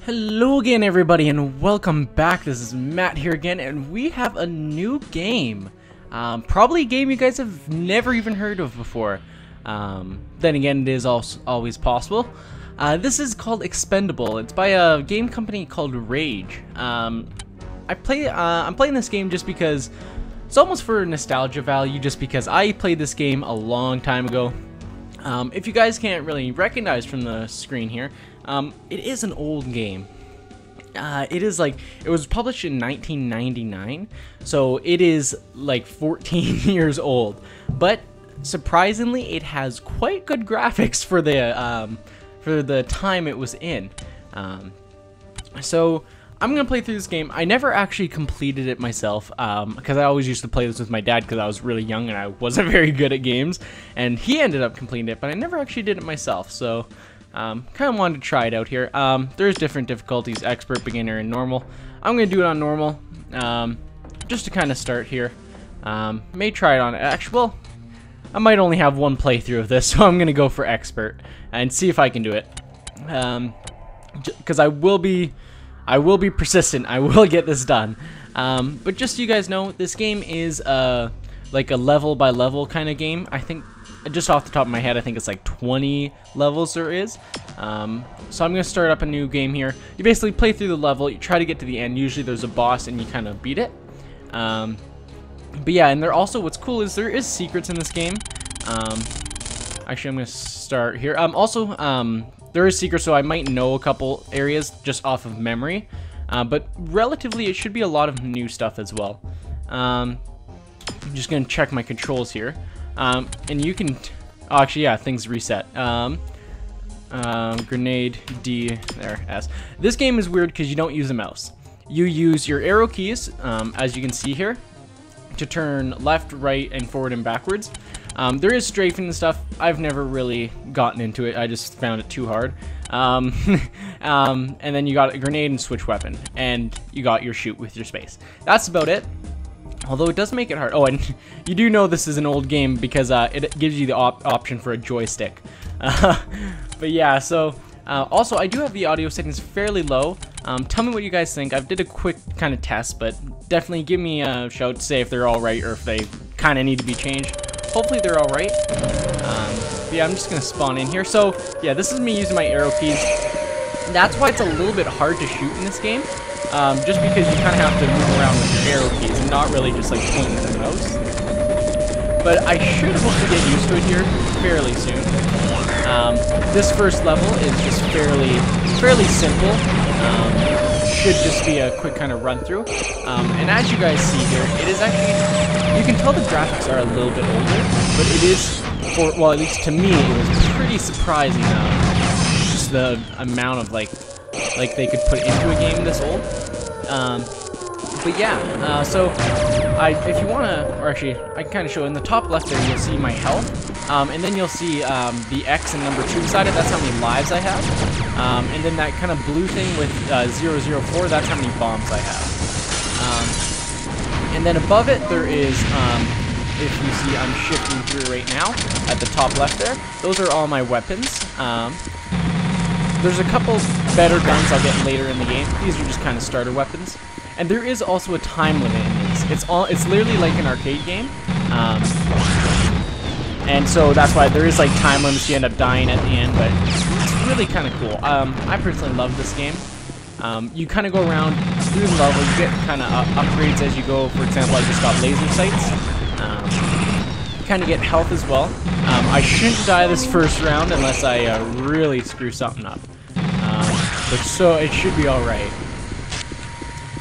Hello again, everybody, and welcome back. This is Matt here again, and we have a new game. Probably a game you guys have never even heard of before. Then again, it is also always possible. This is called Expendable. It's by a game company called Rage. I'm playing this game just because it's almost for nostalgia value, just because I played this game a long time ago. If you guys can't really recognize from the screen here, it is an old game. It was published in 1999, so it is like 14 years old. But surprisingly, it has quite good graphics for the time it was in. So I'm gonna play through this game. I never actually completed it myself, because I always used to play this with my dad because I was really young and I wasn't very good at games, and he ended up completing it, but I never actually did it myself. So kind of wanted to try it out here. There's different difficulties: expert, beginner, and normal. I'm gonna do it on normal, just to kind of start here. May try it on well, I might only have one playthrough of this, so I'm gonna go for expert and see if I can do it. Because I will be persistent. I will get this done. But just so you guys know, this game is like a level by level kind of game. I think, just off the top of my head, I think it's like 20 levels there is. So I'm gonna start up a new game here. You basically play through the level, you try to get to the end. Usually there's a boss and you kind of beat it. But yeah, and what's cool is there is secrets in this game. Actually, I'm gonna start here. There is secrets, so I might know a couple areas just off of memory, but relatively it should be a lot of new stuff as well. I'm just gonna check my controls here, and you can, oh, actually, yeah, things reset. Grenade, D, there, S. This game is weird because you don't use a mouse. You use your arrow keys, as you can see here, to turn left, right, and forward and backwards. There is strafing and stuff. I've never really gotten into it. I just found it too hard. And then you got a grenade and switch weapon, and you got your shoot with your space. That's about it. Although it does make it hard. Oh, and you do know this is an old game because it gives you the option for a joystick. But yeah, so also I do have the audio settings fairly low. Tell me what you guys think. I did a quick kind of test, but definitely give me a shout to say if they're all right or if they kind of need to be changed. Hopefully they're all right. But yeah, I'm just gonna spawn in here. So yeah, this is me using my arrow keys. That's why it's a little bit hard to shoot in this game, just because you kind of have to move around with your arrow keys and not really just like pointing the mouse. But I should hopefully get used to it here fairly soon. This first level is just fairly simple. Should just be a quick kind of run through. And as you guys see here, it is actually, you can tell the graphics are a little bit older, but it is, well, at least to me, it was pretty surprising, just the amount of like they could put into a game this old. But yeah, so if you wanna, or actually, I can kind of show in the top left there, you'll see my health, and then you'll see the X and number 2 beside it. That's how many lives I have, and then that kind of blue thing with 004. That's how many bombs I have. And then above it there is, if you see, I'm shifting through right now at the top left there. Those are all my weapons. There's a couple better guns I'll get later in the game. These are just kind of starter weapons. And there is also a time limit in these. It's literally like an arcade game. And so that's why there is like time limits. You end up dying at the end, but it's really kind of cool. I personally love this game. You kind of go around through the level. You get kind of upgrades as you go. For example, I just got laser sights. You kind of get health as well. I shouldn't die this first round unless I really screw something up. But so it should be all right.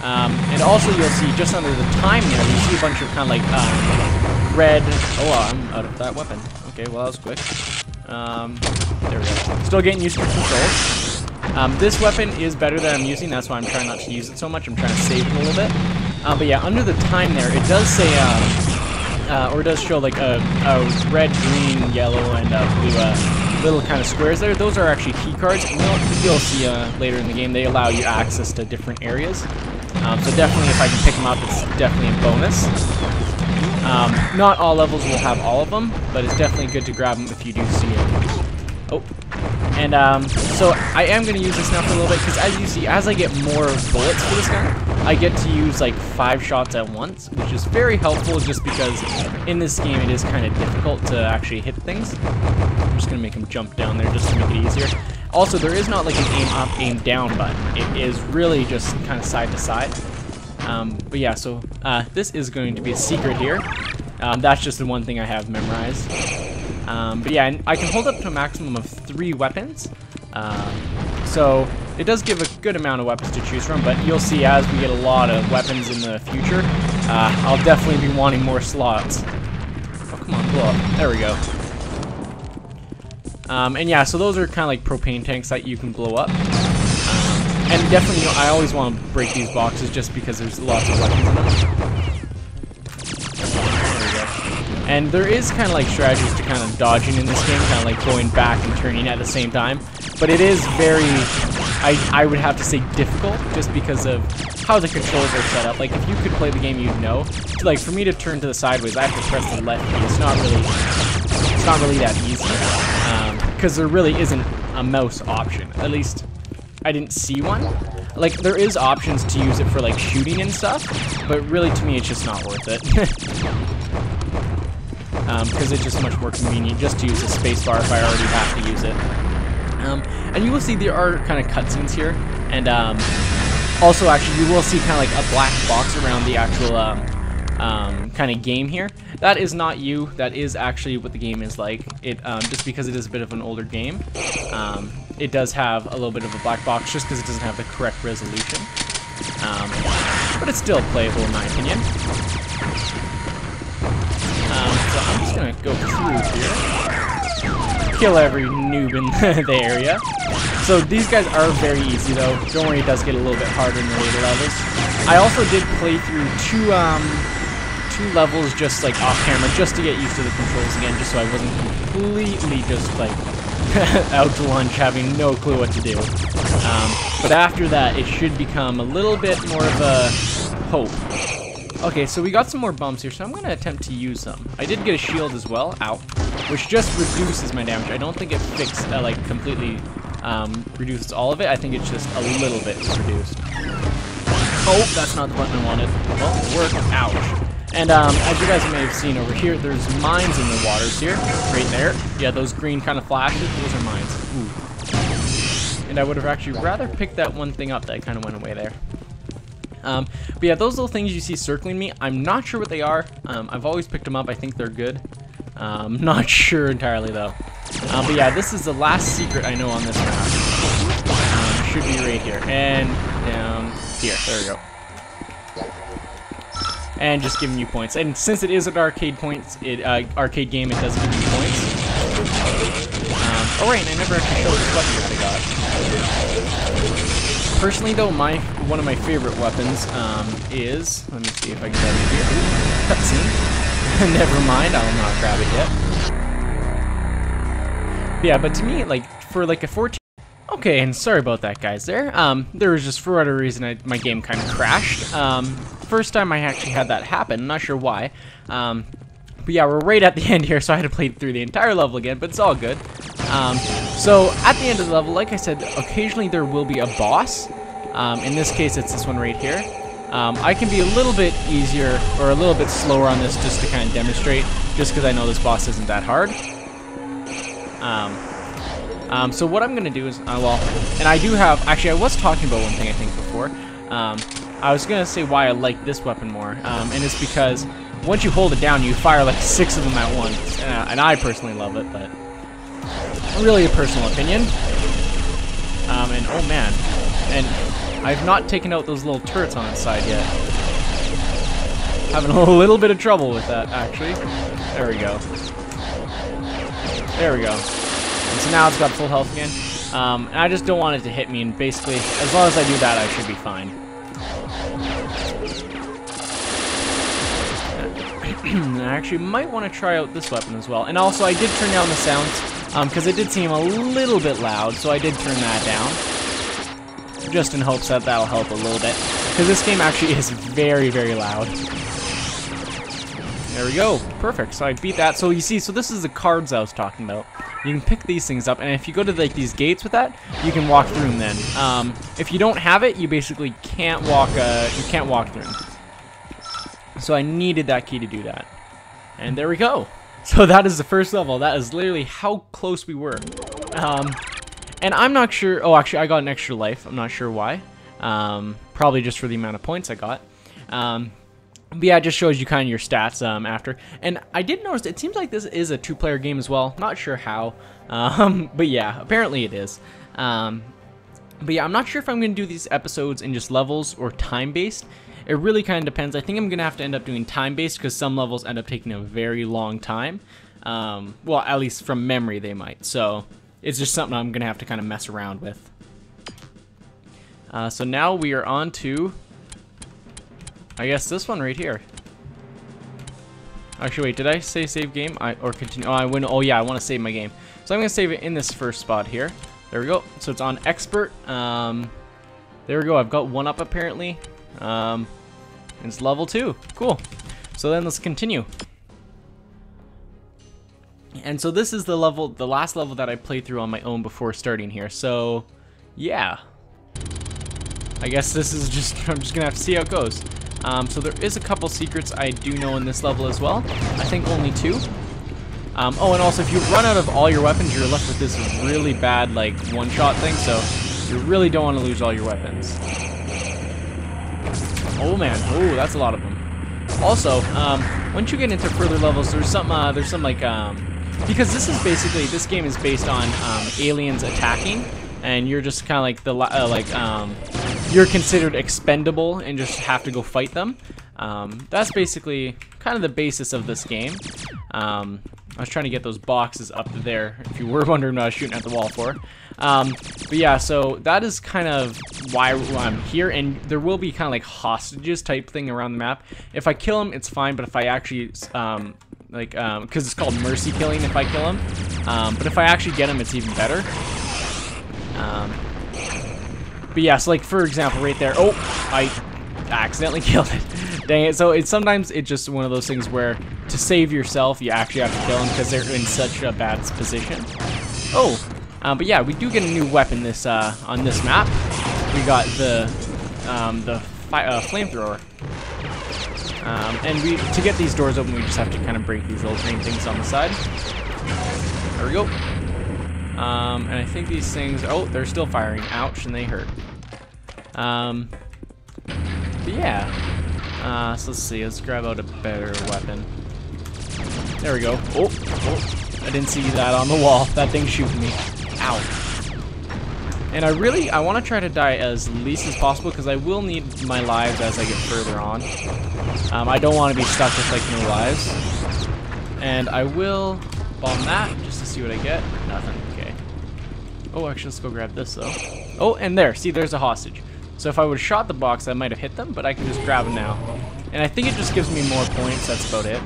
And also you'll see just under the time there, you see a bunch of kind of like red. Oh, I'm out of that weapon. Okay, well that was quick. There we go. Still getting used to the controls. This weapon is better than I'm using. That's why I'm trying not to use it so much. I'm trying to save it a little bit. But yeah, under the time there, it does say, or it does show like a red, green, yellow, and blue little kind of squares there. Those are actually key cards. And you'll see later in the game, they allow you access to different areas. So definitely, if I can pick them up, it's definitely a bonus. Not all levels will have all of them, but it's definitely good to grab them if you do see it. Oh, And so I am going to use this now for a little bit, because as you see, as I get more bullets for this gun, I get to use like 5 shots at once, which is very helpful just because in this game it is kind of difficult to actually hit things. I'm just going to make him jump down there just to make it easier. Also, there is not like an aim up, aim down button. It is really just kind of side to side. But yeah, so this is going to be a secret here. That's just the one thing I have memorized. But yeah, and I can hold up to a maximum of 3 weapons. So it does give a good amount of weapons to choose from, but you'll see as we get a lot of weapons in the future, I'll definitely be wanting more slots. Oh, come on, blow up. There we go. And yeah, so those are kind of like propane tanks that you can blow up. And definitely, you know, I always want to break these boxes just because there's lots of weapons in them. There we go. And there is kind of like strategies to kind of dodging in this game, kind of like going back and turning at the same time. But it is very, I would have to say difficult, just because of how the controls are set up. Like, if you could play the game, you'd know. Like, for me to turn to the sideways, I have to press the left key. It's not really that easy. Because there really isn't a mouse option. At least, I didn't see one. Like, there is options to use it for, like, shooting and stuff, but really, to me, it's just not worth it. Because it's just much more convenient just to use the spacebar if I already have to use it. And you will see there are kind of cutscenes here, and also, actually, you will see kind of like a black box around the actual kind of game here. That is not you. That is actually what the game is like. It just because it is a bit of an older game, it does have a little bit of a black box just because it doesn't have the correct resolution. But it's still playable in my opinion. So I'm just gonna go through here, kill every noob in the area. So these guys are very easy though. Don't worry, it does get a little bit harder in the later levels. I also did play through two levels just like off camera, just to get used to the controls again, just so I wasn't completely just like out to lunch having no clue what to do. But after that, it should become a little bit more of a hope. Okay, so we got some more bumps here, so I'm going to attempt to use them. I did get a shield as well, ow, which just reduces my damage. I don't think it like completely reduces all of it. I think it's just a little bit reduced. Oh, that's not the button I wanted. Well, it worked. Ouch. And as you guys may have seen over here, there's mines in the waters here, right there. Yeah, those green kind of flashes, those are mines. Ooh. And I would have actually rather picked that one thing up that kind of went away there. But yeah, those little things you see circling me, I'm not sure what they are. I've always picked them up. I think they're good. Not sure entirely though. But yeah, this is the last secret I know on this map. Should be right here and down here. There we go. And just giving you points. And since it is an arcade arcade game, it does give you points. Oh right, and I never actually showed this weapon that I got. Personally though, one of my favorite weapons is, let me see if I can grab it here. Cutscene. Never mind, I will not grab it yet. But yeah, but to me, like, for like a 14... Okay, and sorry about that, guys, there. There was just, for whatever reason, my game kind of crashed. First time I actually had that happen, I'm not sure why. But yeah, we're right at the end here, so I had to play through the entire level again, but it's all good. So, at the end of the level, like I said, occasionally there will be a boss. In this case, it's this one right here. I can be a little bit easier, or a little bit slower on this just to kind of demonstrate, just because I know this boss isn't that hard. So what I'm going to do is, well, and I do have, actually I was talking about one thing I think before. I was going to say why I like this weapon more, and it's because once you hold it down, you fire like 6 of them at once, and I personally love it, but really a personal opinion. And oh man, and I've not taken out those little turrets on its side yet. Having a little bit of trouble with that, actually. There we go. There we go. And so now it's got full health again. And I just don't want it to hit me, and basically, as long as I do that, I should be fine. I actually might want to try out this weapon as well. And also, I did turn down the sounds, because it did seem a little bit loud, so I did turn that down. Just in hopes that that'll help a little bit. Because this game actually is very, very loud. There we go. Perfect. So I beat that. So you see, so this is the cards I was talking about. You can pick these things up, and if you go to like these gates with that, you can walk through them then. If you don't have it, you basically can't walk through them. So I needed that key to do that. And there we go. So that is the first level. That is literally how close we were. And I'm not sure. Oh, actually, I got an extra life. I'm not sure why. Probably just for the amount of points I got. But yeah, it just shows you kind of your stats after. And I did notice it seems like this is a two-player game as well. Not sure how. But yeah, apparently it is. But yeah, I'm not sure if I'm going to do these episodes in just levels or time-based. It really kind of depends. I think I'm going to have to end up doing time-based because some levels end up taking a very long time. Well, at least from memory they might. So it's just something I'm going to have to kind of mess around with. So now we are on to, I guess, this one right here. Actually, wait, did I say save game? Or continue? Oh, I win. Oh, yeah, I want to save my game. So I'm going to save it in this first spot here. There we go. So it's on expert. There we go. I've got one up apparently. It's level 2. Cool. So then let's continue. And so this is the last level that I played through on my own before starting here. So, yeah. I guess this is just, I'm just gonna have to see how it goes. So there is a couple secrets I do know in this level as well. I think only 2. Oh, and also if you run out of all your weapons, you're left with this really bad, like, one-shot thing, so you really don't want to lose all your weapons. Oh man, oh, that's a lot of them. Also, once you get into further levels, there's some like, because this game is based on aliens attacking, and you're just kind of like you're considered expendable and just have to go fight them. That's basically kind of the basis of this game. I was trying to get those boxes up there, if you were wondering what I was shooting at the wall for. But yeah, so that is kind of why I'm here, and there will be kind of like hostages type thing around the map. If I kill them, it's fine, but if I actually, because it's called mercy killing if I kill them. But if I actually get them, it's even better. But yeah, so like for example right there, oh, I accidentally killed it. Dang it. So it's sometimes it's just one of those things where to save yourself, you actually have to kill them because they're in such a bad position. Oh, but yeah, we do get a new weapon this on this map. We got the flamethrower. And to get these doors open, we just have to kind of break these little green things on the side. There we go. And I think these things, oh, they're still firing. Ouch, and they hurt. But yeah. So let's see, let's grab out a better weapon. There we go. Oh, I didn't see that on the wall. That thing's shooting me. Ow. And I want to try to die as least as possible because I will need my lives as I get further on. I don't want to be stuck with like no lives. And I will bomb that just to see what I get. Nothing. Okay. Oh, actually, let's go grab this though. Oh, and there. See, there's a hostage. So if I would have shot the box, I might have hit them, but I can just grab them now. And I think it just gives me more points. That's about it.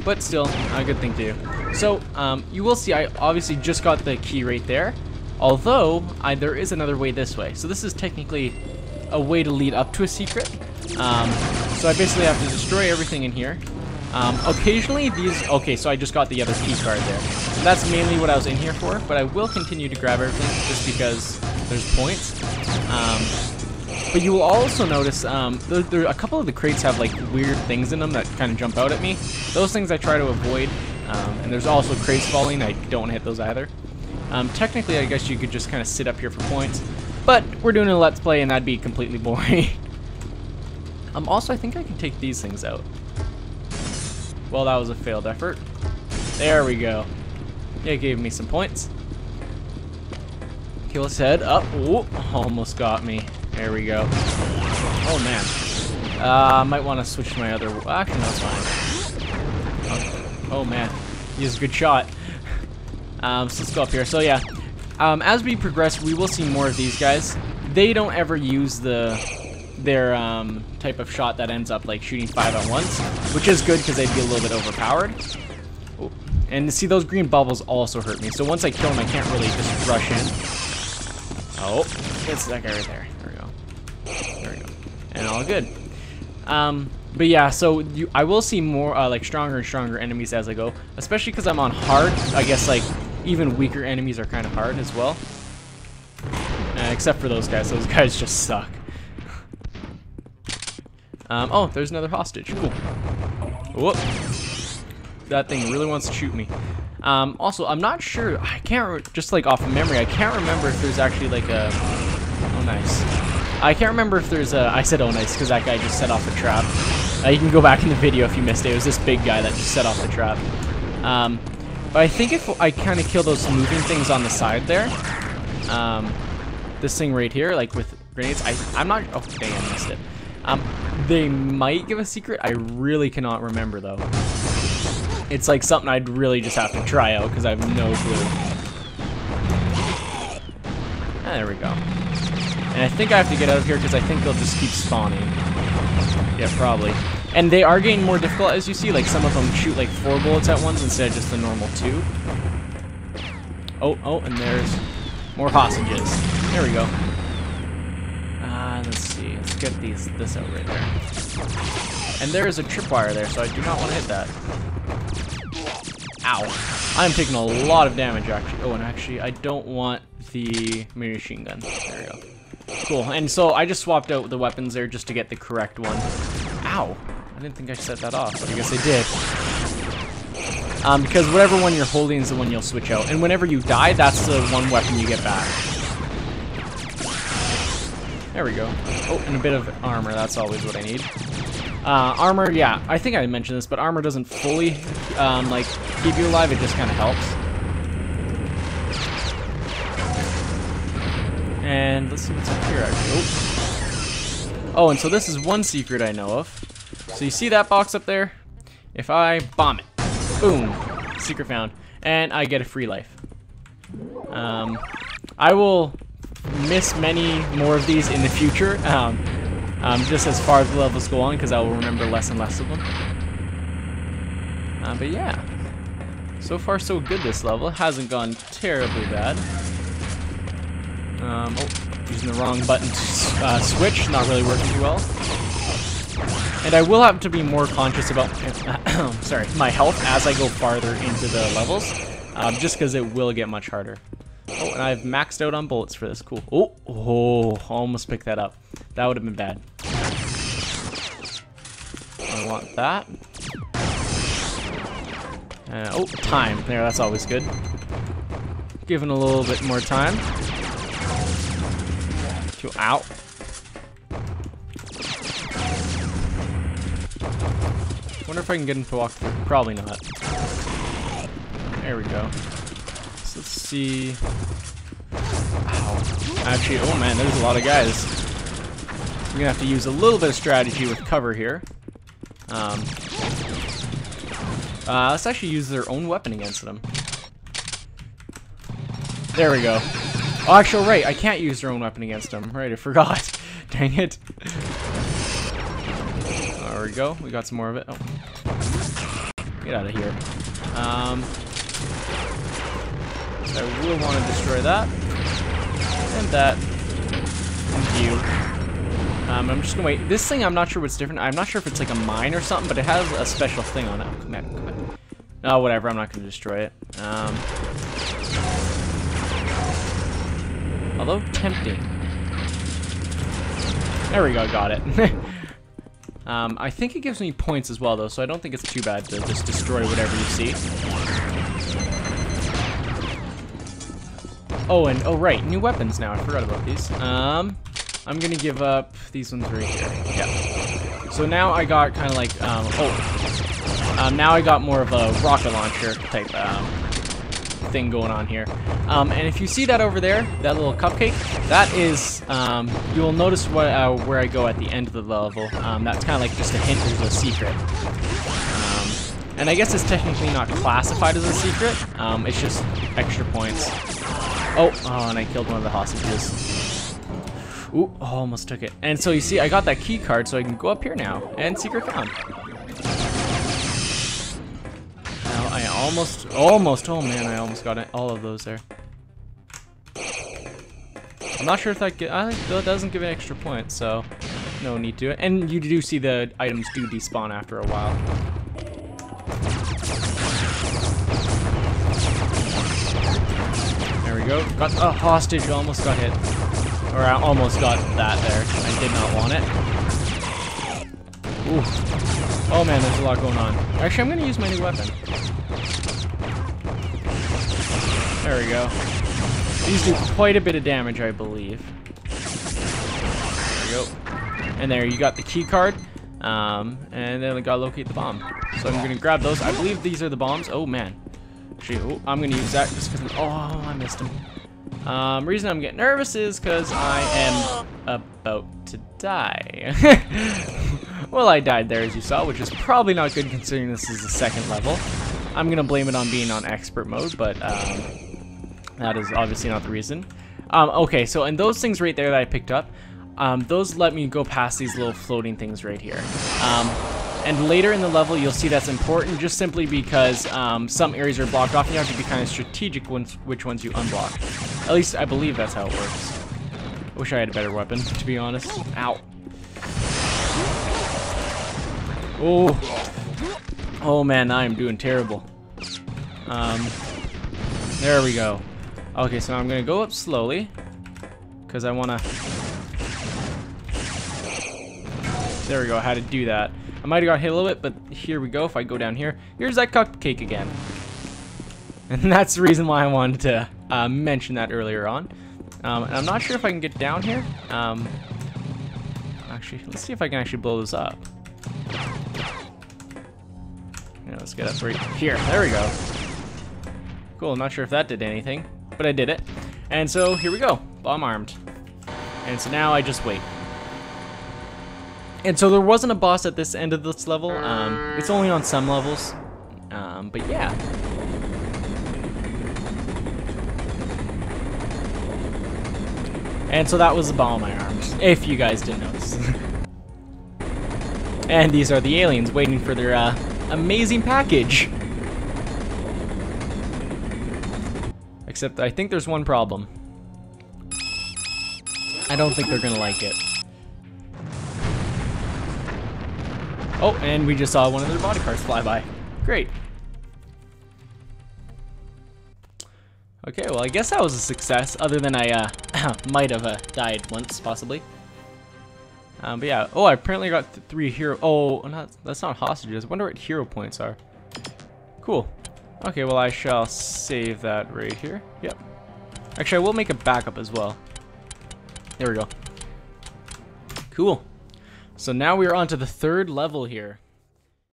But still, a good thing to do. So, you will see I obviously just got the key right there. Although, there is another way this way. So this is technically a way to lead up to a secret. So I basically have to destroy everything in here. Occasionally these... Okay, so I just got the other key card there. And that's mainly what I was in here for, but I will continue to grab everything just because there's points. But you will also notice there a couple of the crates have like weird things in them that kind of jump out at me. Those things I try to avoid. And there's also crates falling. I don't want to hit those either. Technically, I guess you could just kind of sit up here for points. But we're doing a Let's Play and that'd be completely boring. Also, I think I can take these things out. Well, that was a failed effort. There we go. It gave me some points. Okay, let's head up. Ooh, almost got me. There we go. Oh, man. I might want to switch to my other... Actually, no, it's fine. Oh, man. He's a good shot. So let's go up here. So, yeah. As we progress, we will see more of these guys. They don't ever use their type of shot that ends up like shooting 5 at once, which is good because they'd be a little bit overpowered. Ooh. And see, those green bubbles also hurt me. So once I kill them, I can't really just rush in. Oh, it's that guy right there. There we go. There we go. And all good. But yeah, so I will see more like stronger and stronger enemies as I go, especially because I'm on hard. I guess like even weaker enemies are kind of hard as well. Except for those guys. Those guys just suck. Oh, there's another hostage. Cool. Whoop. That thing really wants to shoot me. Also, I'm not sure. I can't, just like off of memory, I can't remember if there's actually like a... Oh, nice. I can't remember if there's a... I said oh, nice, because that guy just set off a trap. You can go back in the video if you missed it. It was this big guy that just set off the trap. But I think if I kind of kill those moving things on the side there, this thing right here, like with grenades, I'm not... Oh, dang, I missed it. They might give a secret. I really cannot remember, though. It's like something I'd really just have to try out, because I have no clue. Ah, there we go. And I think I have to get out of here, because I think they'll just keep spawning. Yeah, probably. And they are getting more difficult, as you see. Like, some of them shoot like 4 bullets at once instead of just the normal 2. Oh, and there's more hostages. There we go. Let's see. Let's get this out right there. And there is a tripwire there, so I do not want to hit that. Ow. I'm taking a lot of damage, actually. Oh, and actually, I don't want the machine gun. There we go. Cool. And so I just swapped out the weapons there just to get the correct one. Ow. I didn't think I set that off, but I guess I did. Because whatever one you're holding is the one you'll switch out. And whenever you die, that's the one weapon you get back. There we go. Oh, and a bit of armor. That's always what I need. Armor, yeah. I think I mentioned this, but armor doesn't fully, like, keep you alive. It just kind of helps. And let's see what's up here, actually. Oh, and so this is one secret I know of. So you see that box up there? If I bomb it, boom, secret found. And I get a free life. I will miss many more of these in the future, just as far as the levels go on, because I will remember less and less of them. But yeah, so far so good this level. It hasn't gone terribly bad. Oh, using the wrong button to switch, not really working too well. And I will have to be more conscious about sorry, my health as I go farther into the levels, just because it will get much harder. Oh, and I've maxed out on bullets for this. Cool. Oh, almost picked that up. That would have been bad. I want that. Oh, time. There, that's always good. Giving a little bit more time. Ow. Wonder if I can get him to walk through. Probably not. There we go. So let's see. Ow. Actually, oh man, there's a lot of guys. I'm gonna have to use a little bit of strategy with cover here. Let's actually use their own weapon against them. There we go. Oh, actually, right, I can't use their own weapon against them. Right, I forgot. Dang it. There we go. We got some more of it. Oh. Get out of here. I will want to destroy that. And that. Thank you. I'm just gonna wait. This thing, I'm not sure what's different. I'm not sure if it's like a mine or something, but it has a special thing on it. Oh, come on. Oh, whatever. I'm not gonna destroy it. Although tempting. There we go. Got it. I think it gives me points as well, though, so I don't think it's too bad to just destroy whatever you see. Oh, and oh right, new weapons now. I forgot about these. I'm gonna give up these ones right here. Yeah. So now I got kind of like now I got more of a rocket launcher type thing going on here. And if you see that over there, that little cupcake, that is you'll notice what where I go at the end of the level. That's kind of like just a hint there's a secret. And I guess it's technically not classified as a secret. It's just extra points. Oh, and I killed one of the hostages. Ooh, almost took it. And so you see, I got that key card, so I can go up here now. And secret found. Now I almost, oh man, I almost got it, all of those there. I'm not sure if that, I think that doesn't give an extra point, so no need to it. And you do see the items do despawn after a while. There we go. Got a hostage. Almost got hit. Or I almost got that there. I did not want it. Ooh. Oh man, there's a lot going on. Actually, I'm going to use my new weapon. There we go. These do quite a bit of damage, I believe. There we go. And there, you got the key card. And then I gotta locate the bomb. So I'm gonna grab those. I believe these are the bombs. Oh man. Actually, I'm gonna use that just because. Oh, I missed him. Reason I'm getting nervous is because I am about to die. Well, I died there as you saw, which is probably not good considering this is the second level. I'm gonna blame it on being on expert mode, but that is obviously not the reason. Okay, so and those things right there that I picked up, those let me go past these little floating things right here. And later in the level, you'll see that's important just simply because some areas are blocked off and you have to be kind of strategic which ones you unblock. At least I believe that's how it works. I wish I had a better weapon, to be honest. Ow. Oh. Oh man, I am doing terrible. There we go. Okay, so I'm gonna go up slowly because I wanna. There we go. I had to do that. I might have got hit a little bit, but here we go. If I go down here, here's that cupcake again. And that's the reason why I wanted to mention that earlier on. And I'm not sure if I can get down here. Actually, let's see if I can actually blow this up. Yeah, let's get up right here. There we go. Cool, not sure if that did anything, but I did it. And so here we go, bomb armed. And so now I just wait. And so there wasn't a boss at this end of this level. It's only on some levels, but yeah. And so that was the ball in my arms, if you guys didn't notice. And these are the aliens waiting for their amazing package. Except I think there's one problem. I don't think they're gonna like it. Oh, and we just saw one of their body parts fly by. Great. Okay, well I guess that was a success, other than I might have died once, possibly. But yeah, oh, I apparently got 3 hero. Oh, that's not hostages. I wonder what hero points are. Cool. Okay, well I shall save that right here. Yep. Actually, I will make a backup as well. There we go. Cool. So now we are on to the 3rd level here.